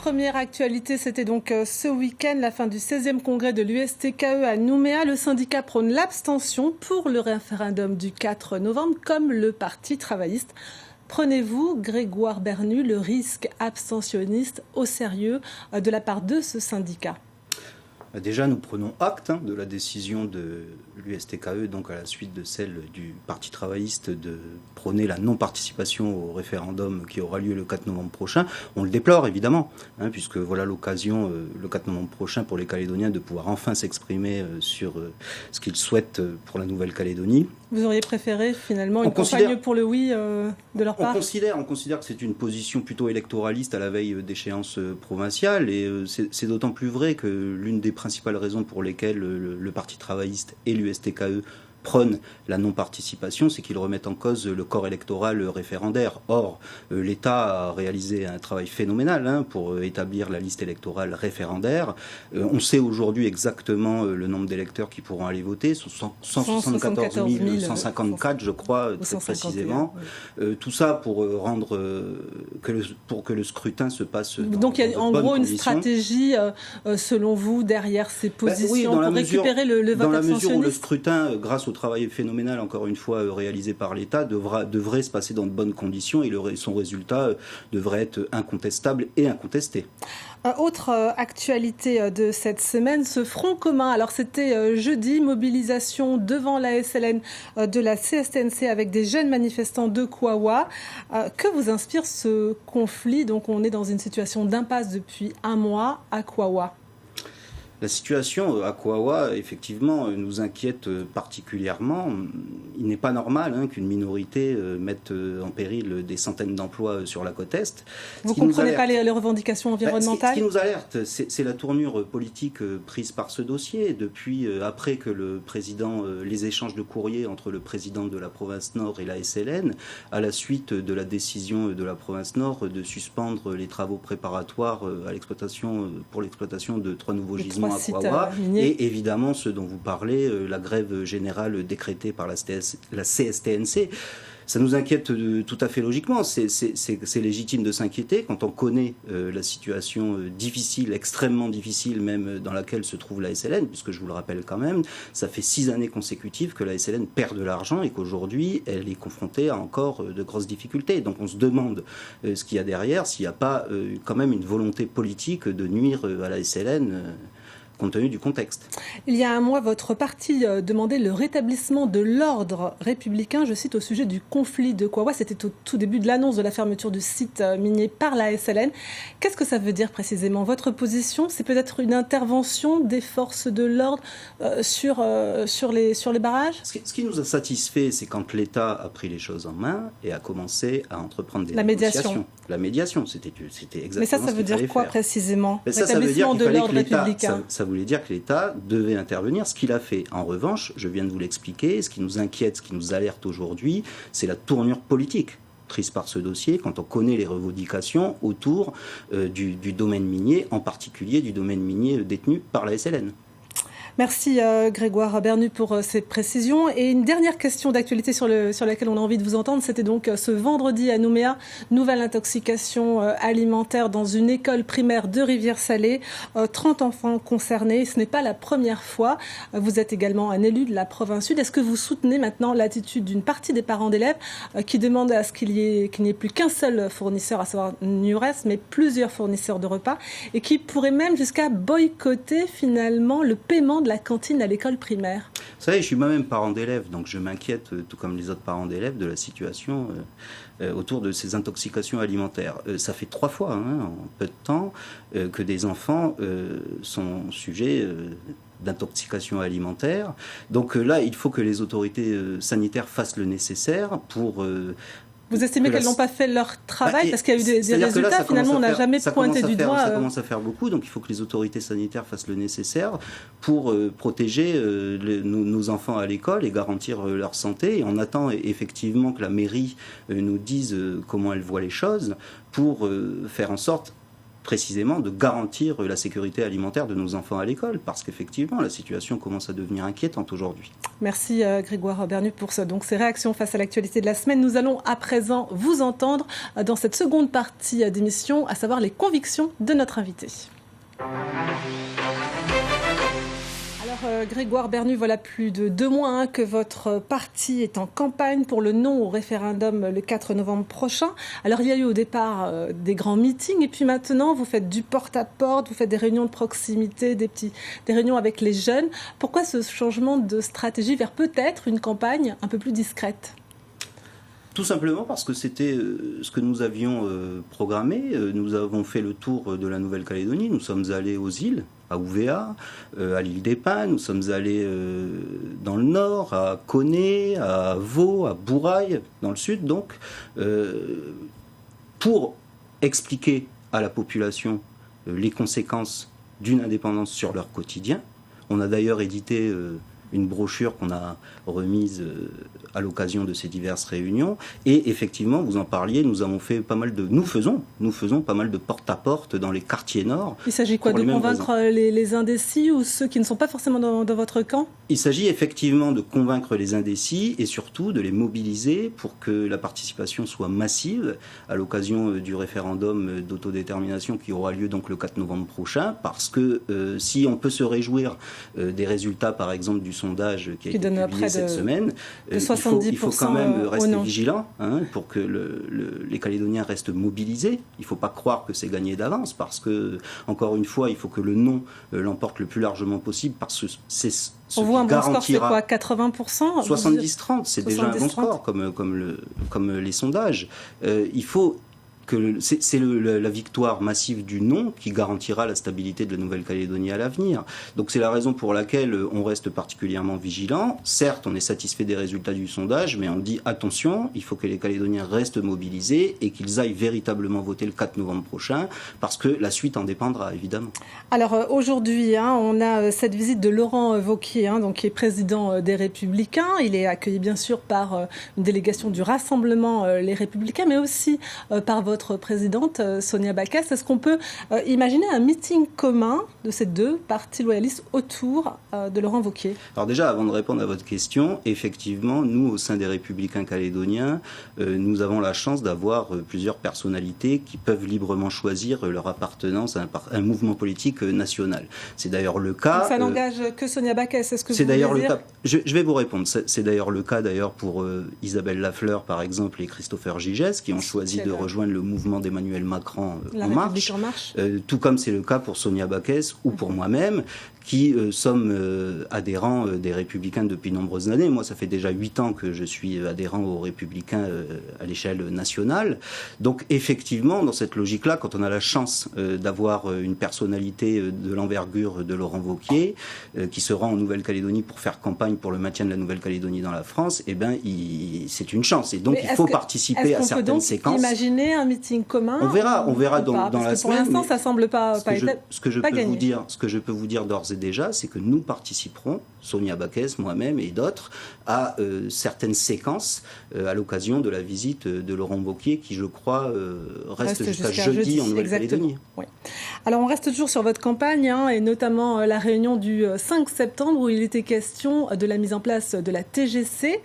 Première actualité, c'était donc ce week-end, la fin du 16e congrès de l'USTKE à Nouméa. Le syndicat prône l'abstention pour le référendum du 4 novembre, comme le Parti travailliste. Prenez-vous, Grégoire Bernu, le risque abstentionniste au sérieux de la part de ce syndicat ? Déjà, nous prenons acte de la décision de l'USTKE, donc à la suite de celle du Parti travailliste, de prôner la non-participation au référendum qui aura lieu le 4 novembre prochain. On le déplore, évidemment, puisque voilà l'occasion, le 4 novembre prochain, pour les Calédoniens de pouvoir enfin s'exprimer sur ce qu'ils souhaitent pour la Nouvelle-Calédonie. Vous auriez préféré, finalement, une campagne pour le oui de leur part ? On considère que c'est une position plutôt électoraliste à la veille d'échéances provinciales, et c'est d'autant plus vrai que l'une des principales raisons pour lesquelles le Parti travailliste et l'USTKE prônent la non-participation, c'est qu'ils remettent en cause le corps électoral référendaire. Or, l'État a réalisé un travail phénoménal pour établir la liste électorale référendaire. On sait aujourd'hui exactement le nombre d'électeurs qui pourront aller voter, 174 154, je crois, très précisément. Tout ça pour que le scrutin se passe dans Donc il y a en gros une conditions. Stratégie, selon vous, derrière ces positions pour récupérer le vote abstentionniste. Dans la mesure où le scrutin, grâce au travail phénoménal, encore une fois, réalisé par l'État, devrait se passer dans de bonnes conditions, et son résultat devrait être incontestable et incontesté. Autre actualité de cette semaine, ce front commun. Alors c'était jeudi, mobilisation devant la SLN de la CSTNC avec des jeunes manifestants de Kawa. Que vous inspire ce conflit ? Donc on est dans une situation d'impasse depuis un mois à Kawa. La situation à Kawa, effectivement, nous inquiète particulièrement. Il n'est pas normal qu'une minorité mette en péril des centaines d'emplois sur la côte Est. Vous ne comprenez pas les revendications environnementales ? Ce qui nous alerte, c'est la tournure politique prise par ce dossier. Depuis, après que les échanges de courriers entre le président de la province Nord et la SLN, à la suite de la décision de la province Nord de suspendre les travaux préparatoires pour l'exploitation de 3 nouveaux gisements à Kawa, et évidemment ce dont vous parlez, la grève générale décrétée par la CSTNC. Ça nous inquiète tout à fait logiquement. C'est légitime de s'inquiéter quand on connaît la situation difficile, extrêmement difficile même, dans laquelle se trouve la SLN, puisque je vous le rappelle quand même, ça fait 6 années consécutives que la SLN perd de l'argent et qu'aujourd'hui elle est confrontée à encore de grosses difficultés. Donc on se demande ce qu'il y a derrière, s'il n'y a pas quand même une volonté politique de nuire à la SLN. Compte tenu du contexte. Il y a un mois, votre parti demandait le rétablissement de l'ordre républicain, je cite, au sujet du conflit de Kawa. C'était au tout début de l'annonce de la fermeture du site minier par la SLN. Qu'est-ce que ça veut dire précisément ? Votre position, c'est peut-être une intervention des forces de l'ordre sur les barrages ? Ce qui nous a satisfait, c'est quand l'État a pris les choses en main et a commencé à entreprendre des négociations. La médiation, c'était exactement. Mais ça veut dire quoi précisément ? Rétablissement de l'ordre républicain. Ça voulait dire que l'État devait intervenir, ce qu'il a fait. En revanche, je viens de vous l'expliquer, ce qui nous inquiète, ce qui nous alerte aujourd'hui, c'est la tournure politique prise par ce dossier, quand on connaît les revendications autour du domaine minier, en particulier du domaine minier détenu par la SLN. Merci Grégoire Bernu pour cette précision. Et une dernière question d'actualité sur laquelle on a envie de vous entendre, c'était donc ce vendredi à Nouméa, nouvelle intoxication alimentaire dans une école primaire de Rivière-Salée. 30 enfants concernés, ce n'est pas la première fois. Vous êtes également un élu de la province Sud. Est-ce que vous soutenez maintenant l'attitude d'une partie des parents d'élèves qui demandent à ce qu'il n'y ait plus qu'un seul fournisseur, à savoir Nures, mais plusieurs fournisseurs de repas, et qui pourraient même jusqu'à boycotter finalement le paiement de la cantine à l'école primaire? Vous savez, je suis moi-même parent d'élèves, donc je m'inquiète, tout comme les autres parents d'élèves, de la situation autour de ces intoxications alimentaires. Ça fait 3 fois, en peu de temps, que des enfants sont sujets d'intoxication alimentaire. Donc là, il faut que les autorités sanitaires fassent le nécessaire pour... Vous estimez qu'elles n'ont pas fait leur travail parce qu'il y a eu des résultats, là, finalement on n'a jamais pointé du doigt. Ça commence à faire beaucoup, donc il faut que les autorités sanitaires fassent le nécessaire pour protéger nos enfants à l'école et garantir leur santé. Et on attend effectivement que la mairie nous dise comment elle voit les choses pour faire en sorte précisément de garantir la sécurité alimentaire de nos enfants à l'école, parce qu'effectivement, la situation commence à devenir inquiétante aujourd'hui. Merci Grégoire Bernu pour ces réactions face à l'actualité de la semaine. Nous allons à présent vous entendre dans cette seconde partie d'émission, à savoir les convictions de notre invité. Alors Grégoire Bernu, voilà plus de 2 mois que votre parti est en campagne pour le non au référendum le 4 novembre prochain. Alors il y a eu au départ des grands meetings et puis maintenant vous faites du porte-à-porte, vous faites des réunions de proximité, des réunions avec les jeunes. Pourquoi ce changement de stratégie vers peut-être une campagne un peu plus discrète ? Tout simplement parce que c'était ce que nous avions programmé. Nous avons fait le tour de la Nouvelle-Calédonie, nous sommes allés aux îles, à Ouvéa, à l'île des Pins, nous sommes allés dans le nord, à Koné, à Vaud, à Bourail, dans le sud donc, pour expliquer à la population les conséquences d'une indépendance sur leur quotidien. On a d'ailleurs édité une brochure qu'on a remise à l'occasion de ces diverses réunions. Et effectivement, vous en parliez, nous faisons pas mal de porte-à-porte dans les quartiers nord. Il s'agit quoi, de convaincre les indécis ou ceux qui ne sont pas forcément dans votre camp ? Il s'agit effectivement de convaincre les indécis et surtout de les mobiliser pour que la participation soit massive à l'occasion du référendum d'autodétermination qui aura lieu donc le 4 novembre prochain, parce que si on peut se réjouir des résultats, par exemple, du sondage qui a été publié cette semaine, il faut quand même rester vigilant pour que les Calédoniens restent mobilisés. Il ne faut pas croire que c'est gagné d'avance, parce que, encore une fois, il faut que le non l'emporte le plus largement possible, parce que c'est ce on voit un bon score, c'est quoi, 80% 70-30, c'est déjà un bon score, comme les sondages. Il faut que c'est la victoire massive du non qui garantira la stabilité de la Nouvelle-Calédonie à l'avenir. Donc c'est la raison pour laquelle on reste particulièrement vigilant. Certes, on est satisfait des résultats du sondage, mais on dit attention, il faut que les Calédoniens restent mobilisés et qu'ils aillent véritablement voter le 4 novembre prochain, parce que la suite en dépendra, évidemment. Alors aujourd'hui, on a cette visite de Laurent Wauquiez, donc, qui est président des Républicains. Il est accueilli bien sûr par une délégation du Rassemblement Les Républicains, mais aussi par votre présidente Sonia Backès. Est-ce qu'on peut imaginer un meeting commun de ces deux partis loyalistes autour de Laurent Wauquiez ? Alors déjà, avant de répondre à votre question, effectivement, nous, au sein des Républicains calédoniens, nous avons la chance d'avoir plusieurs personnalités qui peuvent librement choisir leur appartenance à un mouvement politique national. C'est d'ailleurs le cas... Donc ça n'engage que Sonia Backès, est-ce que c'est vous d'ailleurs voulez le dire ? cas. Je vais vous répondre. C'est d'ailleurs le cas pour Isabelle Lafleur, par exemple, et Christopher Gigès, qui ont choisi de rejoindre le mouvement d'Emmanuel Macron La en marche. Tout comme c'est le cas pour Sonia Backès ou pour moi-même, qui sommes adhérents des Républicains depuis de nombreuses années. Moi, ça fait déjà 8 ans que je suis adhérent aux Républicains à l'échelle nationale. Donc, effectivement, dans cette logique-là, quand on a la chance d'avoir une personnalité de l'envergure de Laurent Wauquiez, qui se rend en Nouvelle-Calédonie pour faire campagne pour le maintien de la Nouvelle-Calédonie dans la France, eh ben, c'est une chance. Et donc, il faut participer à certaines séquences. Est-ce qu'on peut donc imaginer un meeting commun ? On verra dans la semaine. Pour l'instant, ça ne semble pas gagné. Ce que je peux vous dire d'ores et déjà, c'est que nous participerons, Sonia Backès, moi-même et d'autres, à certaines séquences à l'occasion de la visite de Laurent Wauquiez, qui, je crois, reste jusqu'à jeudi en Nouvelle-Calédonie. Oui. Alors, on reste toujours sur votre campagne, et notamment la réunion du 5 septembre, où il était question de la mise en place de la TGC.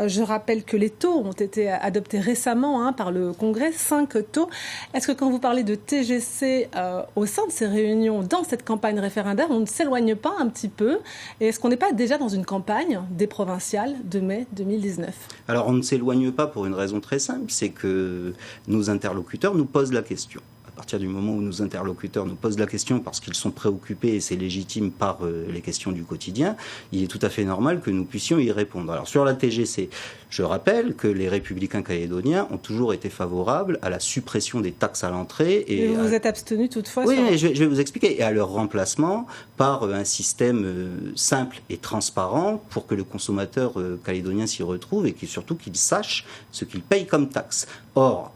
Je rappelle que les taux ont été adoptés récemment par le Congrès, 5 taux. Est-ce que quand vous parlez de TGC au sein de ces réunions, dans cette campagne référendaire, on ne s'éloigne pas un petit peu ? Et est-ce qu'on n'est pas déjà dans une campagne des provinciales de mai 2019 ? Alors, on ne s'éloigne pas pour une raison très simple, c'est que nos interlocuteurs nous posent la question. À partir du moment où nos interlocuteurs nous posent la question parce qu'ils sont préoccupés, et c'est légitime, par les questions du quotidien, il est tout à fait normal que nous puissions y répondre. Alors sur la TGC, je rappelle que les Républicains calédoniens ont toujours été favorables à la suppression des taxes à l'entrée. Et vous vous êtes abstenu toutefois ? Oui, mais je vais vous expliquer. Et à leur remplacement par un système simple et transparent pour que le consommateur calédonien s'y retrouve et surtout qu'il sache ce qu'il paye comme taxe. Or,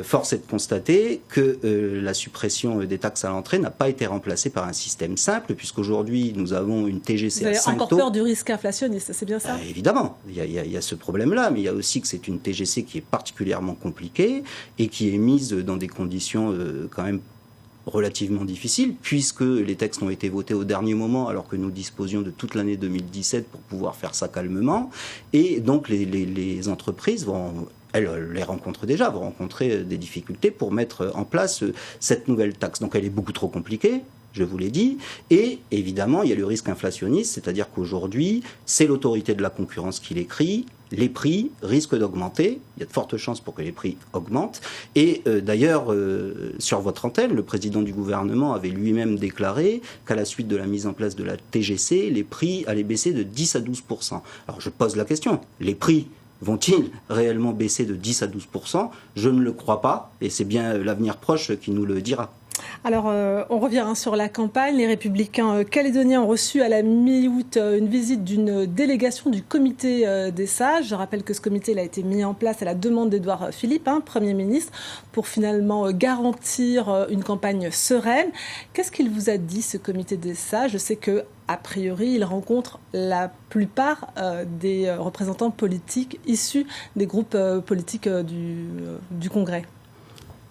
force est de constater que la suppression des taxes à l'entrée n'a pas été remplacée par un système simple, puisqu'aujourd'hui nous avons une TGC à 5 taux. Vous avez encore peur du risque inflationniste, c'est bien ça ? Évidemment, il y a ce problème-là, mais il y a aussi que c'est une TGC qui est particulièrement compliquée et qui est mise dans des conditions quand même relativement difficile, puisque les textes ont été votés au dernier moment, alors que nous disposions de toute l'année 2017 pour pouvoir faire ça calmement. Et donc les entreprises elles les rencontrent déjà, vont rencontrer des difficultés pour mettre en place cette nouvelle taxe. Donc elle est beaucoup trop compliquée, je vous l'ai dit, et évidemment il y a le risque inflationniste, c'est-à-dire qu'aujourd'hui c'est l'autorité de la concurrence qui l'écrit, les prix risquent d'augmenter, il y a de fortes chances pour que les prix augmentent, et d'ailleurs sur votre antenne, le président du gouvernement avait lui-même déclaré qu'à la suite de la mise en place de la TGC, les prix allaient baisser de 10 à 12%. Alors je pose la question, les prix vont-ils réellement baisser de 10 à 12%? Je ne le crois pas, et c'est bien l'avenir proche qui nous le dira. Alors, on revient sur la campagne. Les Républicains calédoniens ont reçu à la mi-août une visite d'une délégation du comité des sages. Je rappelle que ce comité a été mis en place à la demande d'Édouard Philippe, Premier ministre, pour finalement garantir une campagne sereine. Qu'est-ce qu'il vous a dit, ce comité des sages? Je sais que a priori, il rencontre la plupart des représentants politiques issus des groupes politiques du Congrès.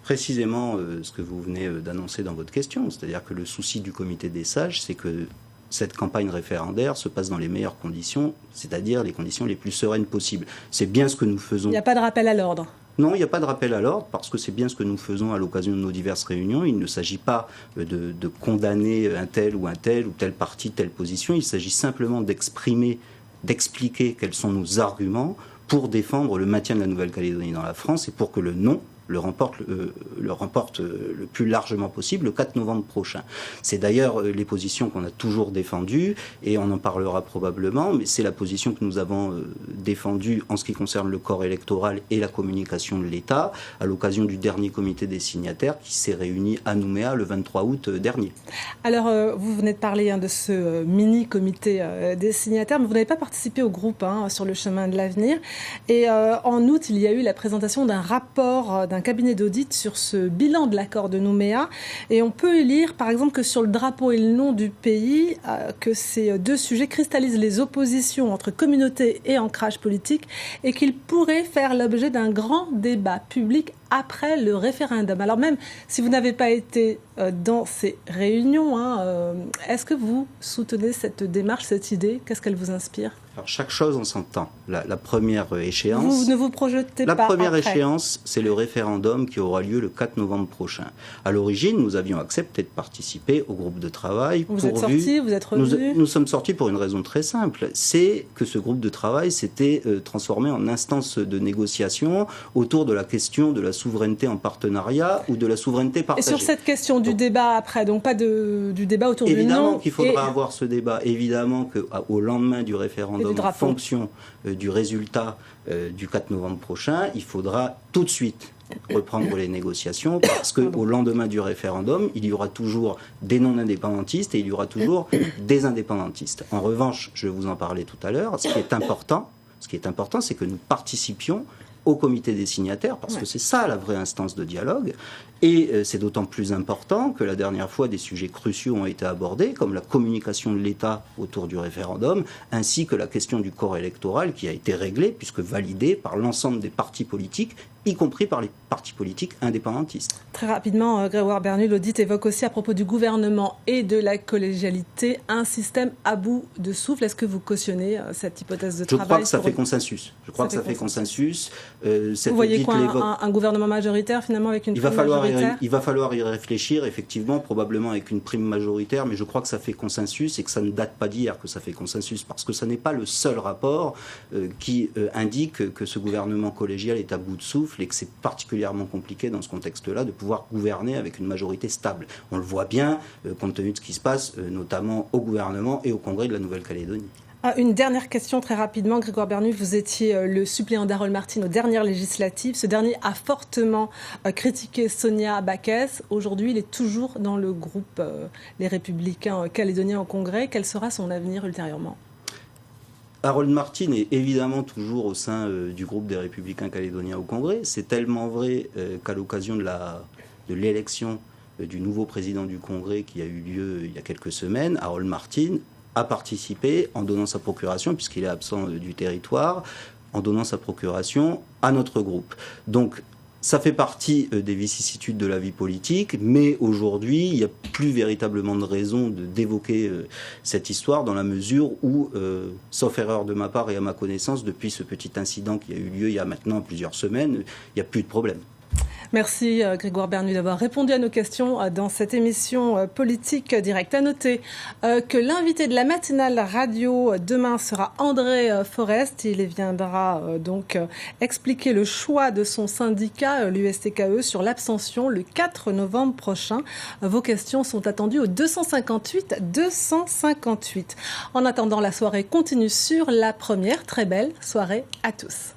Précisément ce que vous venez d'annoncer dans votre question, c'est-à-dire que le souci du comité des sages, c'est que cette campagne référendaire se passe dans les meilleures conditions, c'est-à-dire les conditions les plus sereines possibles. C'est bien ce que nous faisons. Il n'y a pas de rappel à l'ordre. Non, il n'y a pas de rappel à l'ordre, parce que c'est bien ce que nous faisons à l'occasion de nos diverses réunions. Il ne s'agit pas de condamner un tel ou tel parti, telle position. Il s'agit simplement d'expliquer quels sont nos arguments pour défendre le maintien de la Nouvelle-Calédonie dans la France et pour que le non le remporte le plus largement possible le 4 novembre prochain. C'est d'ailleurs les positions qu'on a toujours défendues, et on en parlera probablement, mais c'est la position que nous avons défendue en ce qui concerne le corps électoral et la communication de l'État à l'occasion du dernier comité des signataires qui s'est réuni à Nouméa le 23 août dernier. Alors, vous venez de parler de ce mini-comité des signataires, mais vous n'avez pas participé au groupe sur le chemin de l'avenir. Et en août, il y a eu la présentation d'un rapport d'un cabinet d'audit sur ce bilan de l'accord de Nouméa. Et on peut y lire, par exemple, que sur le drapeau et le nom du pays, que ces deux sujets cristallisent les oppositions entre communauté et ancrage politique et qu'ils pourraient faire l'objet d'un grand débat public après le référendum. Alors même si vous n'avez pas été dans ces réunions, est-ce que vous soutenez cette démarche, cette idée? Qu'est-ce qu'elle vous inspire? Alors, chaque chose en son temps. La première échéance... Vous ne vous projetez pas La première après. échéance, c'est le référendum qui aura lieu le 4 novembre prochain. À l'origine, nous avions accepté de participer au groupe de travail. Vous êtes sortis, vous êtes revenus? Nous sommes sortis pour une raison très simple. C'est que ce groupe de travail s'était transformé en instance de négociation autour de la question de la souveraineté en partenariat ou de la souveraineté partagée. Et sur cette question du débat après, donc pas du débat autour du nom. Évidemment qu'il faudra avoir ce débat. Évidemment qu'au lendemain du référendum, en fonction du résultat du 4 novembre prochain, il faudra tout de suite reprendre les négociations, parce qu'au lendemain du référendum, il y aura toujours des non-indépendantistes et il y aura toujours des indépendantistes. En revanche, je vous en parlais tout à l'heure, ce qui est important, c'est que nous participions au comité des signataires, parce que c'est ça la vraie instance de dialogue. Et c'est d'autant plus important que la dernière fois, des sujets cruciaux ont été abordés, comme la communication de l'État autour du référendum, ainsi que la question du corps électoral qui a été réglée, puisque validée par l'ensemble des partis politiques, y compris par les partis politiques indépendantistes. Très rapidement, Grégoire Bernu, l'audit évoque aussi à propos du gouvernement et de la collégialité un système à bout de souffle. Est-ce que vous cautionnez cette hypothèse de travail? Je crois que ça fait consensus. Vous voyez quoi, un gouvernement majoritaire finalement avec une prime majoritaire? Il va falloir y réfléchir, effectivement, probablement avec une prime majoritaire, mais je crois que ça fait consensus et que ça ne date pas d'hier que ça fait consensus, parce que ça n'est pas le seul rapport qui indique que ce gouvernement collégial est à bout de souffle et que c'est particulièrement compliqué dans ce contexte-là de pouvoir gouverner avec une majorité stable. On le voit bien, compte tenu de ce qui se passe, notamment au gouvernement et au Congrès de la Nouvelle-Calédonie. Une dernière question très rapidement. Grégoire Bernu, vous étiez le suppléant d'Harold Martin aux dernières législatives. Ce dernier a fortement critiqué Sonia Backes. Aujourd'hui, il est toujours dans le groupe Les Républicains calédoniens au Congrès. Quel sera son avenir ultérieurement? Harold Martin est évidemment toujours au sein du groupe des Républicains calédoniens au Congrès. C'est tellement vrai qu'à l'occasion de l'élection du nouveau président du Congrès qui a eu lieu il y a quelques semaines, Harold Martin a participé en donnant sa procuration, puisqu'il est absent du territoire, en donnant sa procuration à notre groupe. Donc, Ça fait partie des vicissitudes de la vie politique, mais aujourd'hui, il n'y a plus véritablement de raison d'évoquer cette histoire dans la mesure où, sauf erreur de ma part et à ma connaissance, depuis ce petit incident qui a eu lieu il y a maintenant plusieurs semaines, il n'y a plus de problème. Merci Grégoire Bernu d'avoir répondu à nos questions dans cette émission Politique Directe. À noter que l'invité de la matinale radio demain sera André Forest. Il viendra donc expliquer le choix de son syndicat, l'USTKE, sur l'abstention le 4 novembre prochain. Vos questions sont attendues au 258 258. En attendant, la soirée continue sur La Première. Très belle soirée à tous.